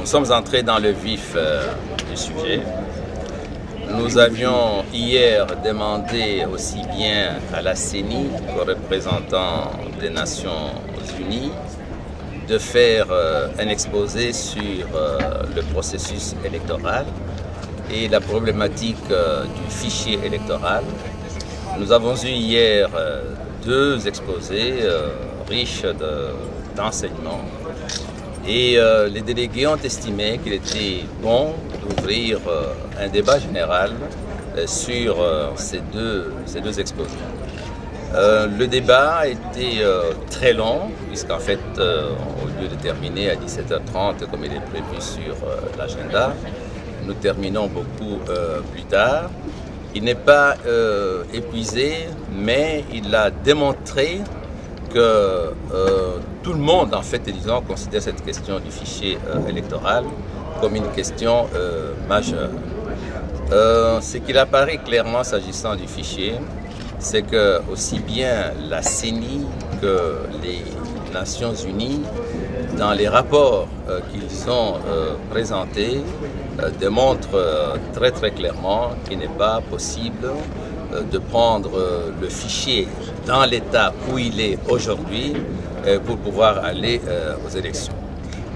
sommes entrés dans le vif du sujet. Nous avions hier demandé aussi bien à la CENI qu'aux représentants des Nations Unies de faire un exposé sur le processus électoral et la problématique du fichier électoral. Nous avons eu hier deux exposés riches d'enseignements et les délégués ont estimé qu'il était bon d'ouvrir un débat général sur ces deux exposés. Le débat a été très long, puisqu'en fait, au lieu de terminer à 17h30 comme il est prévu sur l'agenda, nous terminons beaucoup plus tard. Il n'est pas épuisé, mais il a démontré que tout le monde, en fait, disons, considère cette question du fichier électoral comme une question majeure. Ce qu'il apparaît clairement s'agissant du fichier, c'est que aussi bien la CENI que les Nations Unies, dans les rapports qu'ils ont présentés, démontrent très clairement qu'il n'est pas possible de prendre le fichier dans l'état où il est aujourd'hui pour pouvoir aller aux élections.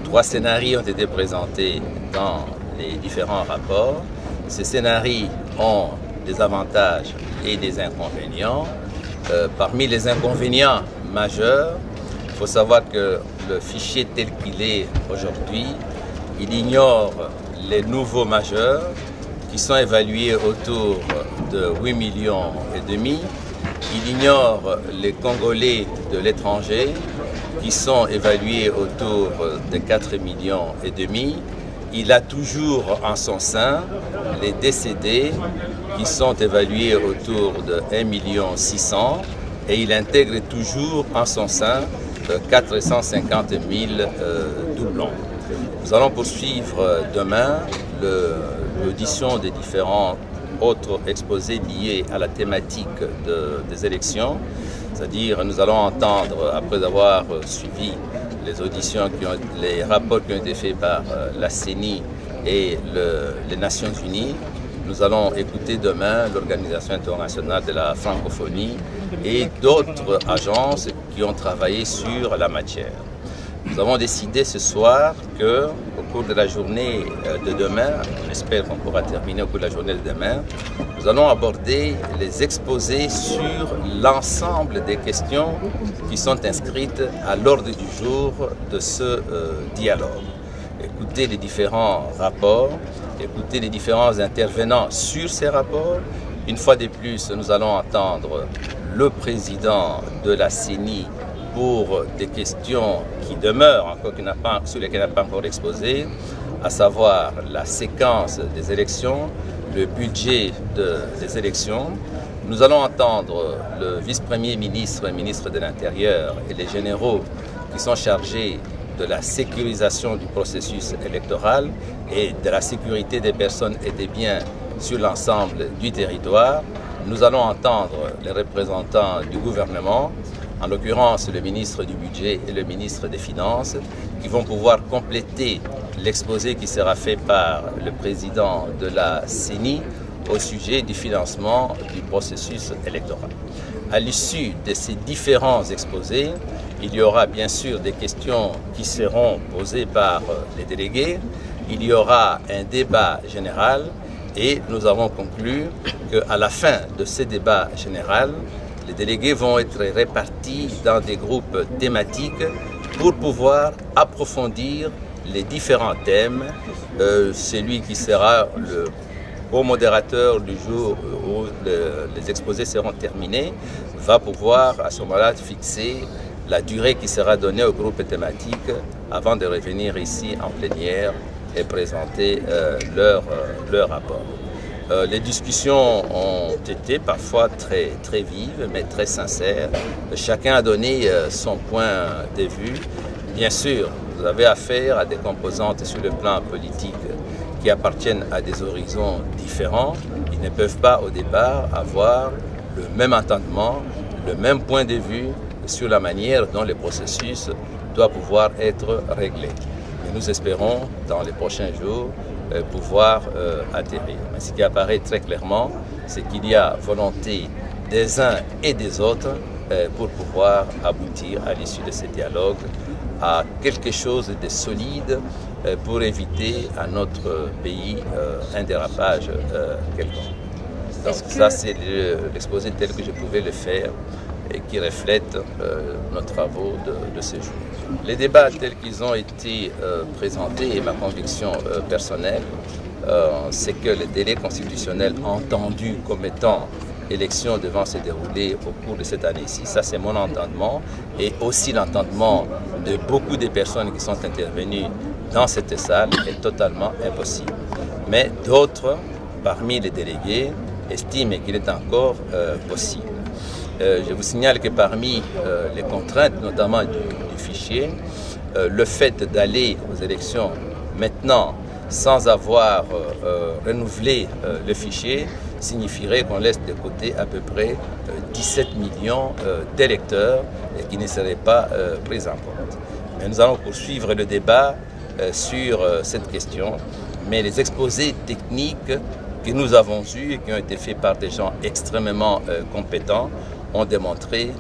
3 scénarios ont été présentés dans les différents rapports. Ces scénarios ont des avantages et des inconvénients. Parmi les inconvénients majeurs, il faut savoir que le fichier tel qu'il est aujourd'hui, il ignore les nouveaux majeurs qui sont évalués autour de 8,5 millions. Il ignore les Congolais de l'étranger qui sont évalués autour de 4,5 millions. Il a toujours en son sein les décédés qui sont évalués autour de 1,6 million et il intègre toujours en son sein 450 000 doublons. Nous allons poursuivre demain l'audition des différents autres exposés liés à la thématique des élections, c'est-à-dire nous allons entendre, après avoir suivi les auditions, les rapports qui ont été faits par la CENI et les Nations Unies, nous allons écouter demain l'Organisation internationale de la francophonie et d'autres agences qui ont travaillé sur la matière. Nous avons décidé ce soir qu'au cours de la journée de demain, j'espère qu'on pourra terminer au cours de la journée de demain, nous allons aborder les exposés sur l'ensemble des questions qui sont inscrites à l'ordre du jour de ce dialogue. Écouter les différents rapports, écouter les différents intervenants sur ces rapports. Une fois de plus, nous allons entendre le président de la CENI pour des questions qui demeurent, encore sur lesquelles il n'a pas encore exposé, à savoir la séquence des élections, le budget des élections. Nous allons entendre le vice-premier ministre et ministre de l'Intérieur et les généraux qui sont chargés de la sécurisation du processus électoral et de la sécurité des personnes et des biens sur l'ensemble du territoire. Nous allons entendre les représentants du gouvernement, en l'occurrence le ministre du Budget et le ministre des Finances, qui vont pouvoir compléter l'exposé qui sera fait par le président de la CENI au sujet du financement du processus électoral. À l'issue de ces différents exposés, il y aura bien sûr des questions qui seront posées par les délégués, il y aura un débat général et nous avons conclu qu'à la fin de ce débat général, les délégués vont être répartis dans des groupes thématiques pour pouvoir approfondir les différents thèmes. Celui qui sera le co-modérateur du jour où les exposés seront terminés va pouvoir à ce moment-là fixer la durée qui sera donnée au groupe thématique avant de revenir ici en plénière et présenter leur rapport. Les discussions ont été parfois très vives, mais très sincères. Chacun a donné son point de vue. Bien sûr, vous avez affaire à des composantes sur le plan politique qui appartiennent à des horizons différents. Ils ne peuvent pas au départ avoir le même entendement, le même point de vue sur la manière dont le processus doit pouvoir être réglé. Et nous espérons, dans les prochains jours, pouvoir atterrir. Mais ce qui apparaît très clairement, c'est qu'il y a volonté des uns et des autres pour pouvoir aboutir à l'issue de ces dialogues à quelque chose de solide pour éviter à notre pays un dérapage quelconque. Donc ça, c'est l'exposé tel que je pouvais le faire et qui reflète nos travaux de ce jour. Les débats tels qu'ils ont été présentés et ma conviction personnelle, c'est que le délai constitutionnel entendu comme étant élection devant se dérouler au cours de cette année-ci, ça c'est mon entendement et aussi l'entendement de beaucoup de personnes qui sont intervenues dans cette salle est totalement impossible. Mais d'autres, parmi les délégués, estiment qu'il est encore possible. Je vous signale que parmi les contraintes, notamment du fichier, le fait d'aller aux élections maintenant sans avoir renouvelé le fichier signifierait qu'on laisse de côté à peu près 17 millions d'électeurs qui ne seraient pas pris en compte. Mais nous allons poursuivre le débat sur cette question, mais les exposés techniques que nous avons eus et qui ont été faits par des gens extrêmement compétents ont démontré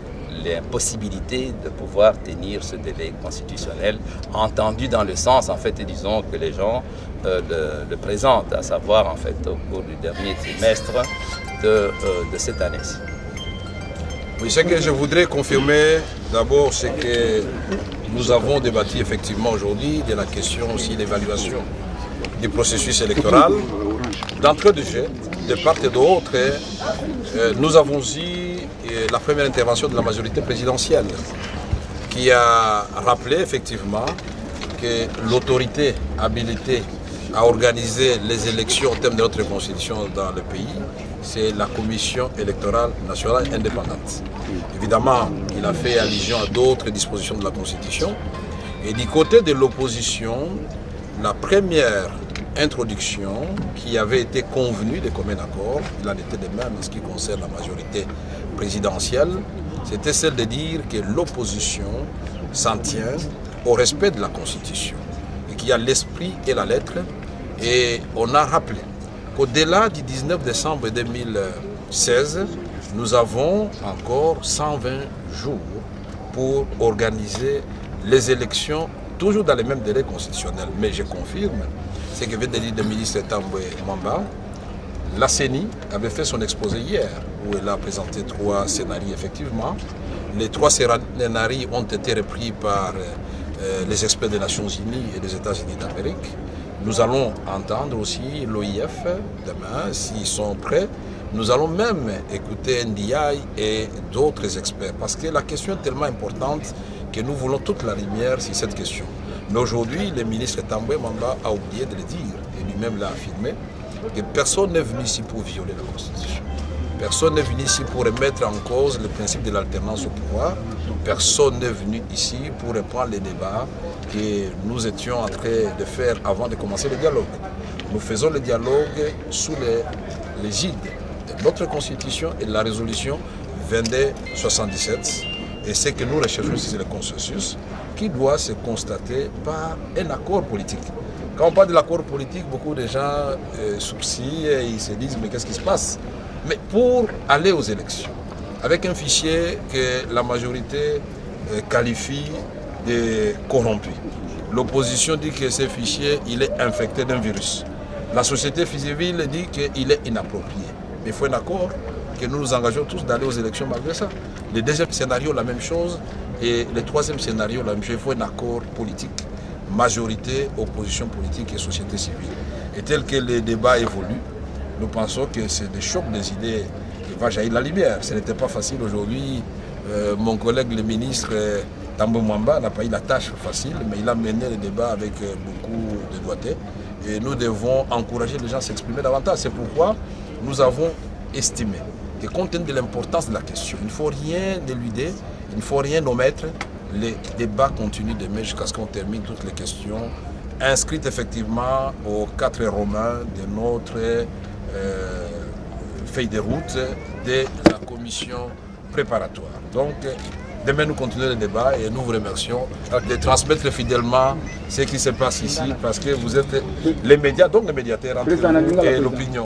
l'impossibilité de pouvoir tenir ce délai constitutionnel, entendu dans le sens, en fait, disons, que les gens le présentent, à savoir, en fait, au cours du dernier trimestre de cette année-ci. Oui, ce que je voudrais confirmer, d'abord, c'est que nous avons débattu effectivement aujourd'hui de la question aussi d'évaluation du processus électoral. D'entrée de jeu, de part et d'autre, nous avons eu la première intervention de la majorité présidentielle qui a rappelé effectivement que l'autorité habilitée à organiser les élections au terme de notre constitution dans le pays, c'est la Commission électorale nationale indépendante. Évidemment, il a fait allusion à d'autres dispositions de la Constitution. Et du côté de l'opposition, la première introduction qui avait été convenue de commun accord, il en était de même en ce qui concerne la majorité présidentielle, c'était celle de dire que l'opposition s'en tient au respect de la Constitution et qu'il y a l'esprit et la lettre. Et on a rappelé qu'au-delà du 19 décembre 2016, nous avons encore 120 jours pour organiser les élections, toujours dans les mêmes délais constitutionnels. Mais je confirme ce que vient de dire le ministre Tambwe Mwamba. La CENI avait fait son exposé hier, où elle a présenté 3 scénarios effectivement. Les 3 scénarios ont été repris par les experts des Nations Unies et des États-Unis d'Amérique. Nous allons entendre aussi l'OIF demain, s'ils sont prêts. Nous allons même écouter NDI et d'autres experts, parce que la question est tellement importante que nous voulons toute la lumière sur cette question. Mais aujourd'hui, le ministre Tambwe Mwamba a oublié de le dire, et lui-même l'a affirmé, que personne n'est venu ici pour violer la Constitution. Personne n'est venu ici pour remettre en cause le principe de l'alternance au pouvoir. Personne n'est venu ici pour reprendre les débats que nous étions en train de faire avant de commencer le dialogue. Nous faisons le dialogue sous l'égide de notre Constitution et de la résolution 2277. Et ce que nous recherchons, c'est le consensus qui doit se constater par un accord politique. Quand on parle de l'accord politique, beaucoup de gens sourcillent et ils se disent mais qu'est-ce qui se passe? Mais pour aller aux élections, avec un fichier que la majorité qualifie de corrompu, l'opposition dit que ce fichier il est infecté d'un virus. La société civile dit qu'il est inapproprié. Mais il faut un accord que nous nous engageons tous d'aller aux élections malgré ça. Le deuxième scénario, la même chose. Et le troisième scénario, la même chose. Il faut un accord politique. Majorité, opposition politique et société civile. Et tel que les débats évoluent, nous pensons que c'est des chocs des idées qui va jaillir la lumière. Ce n'était pas facile aujourd'hui. Mon collègue le ministre Tambwe Mwamba n'a pas eu la tâche facile, mais il a mené le débat avec beaucoup de doigté. Et nous devons encourager les gens à s'exprimer davantage. C'est pourquoi nous avons estimé que compte tenu de l'importance de la question, il ne faut rien éluder, il ne faut rien omettre. Les débats continuent demain jusqu'à ce qu'on termine toutes les questions inscrites effectivement aux 4 romains de notre feuille de route de la commission préparatoire. Donc, Demain, nous continuons le débat et nous vous remercions de transmettre fidèlement ce qui se passe ici parce que vous êtes les médias, donc les médiateurs entre nous et l'opinion.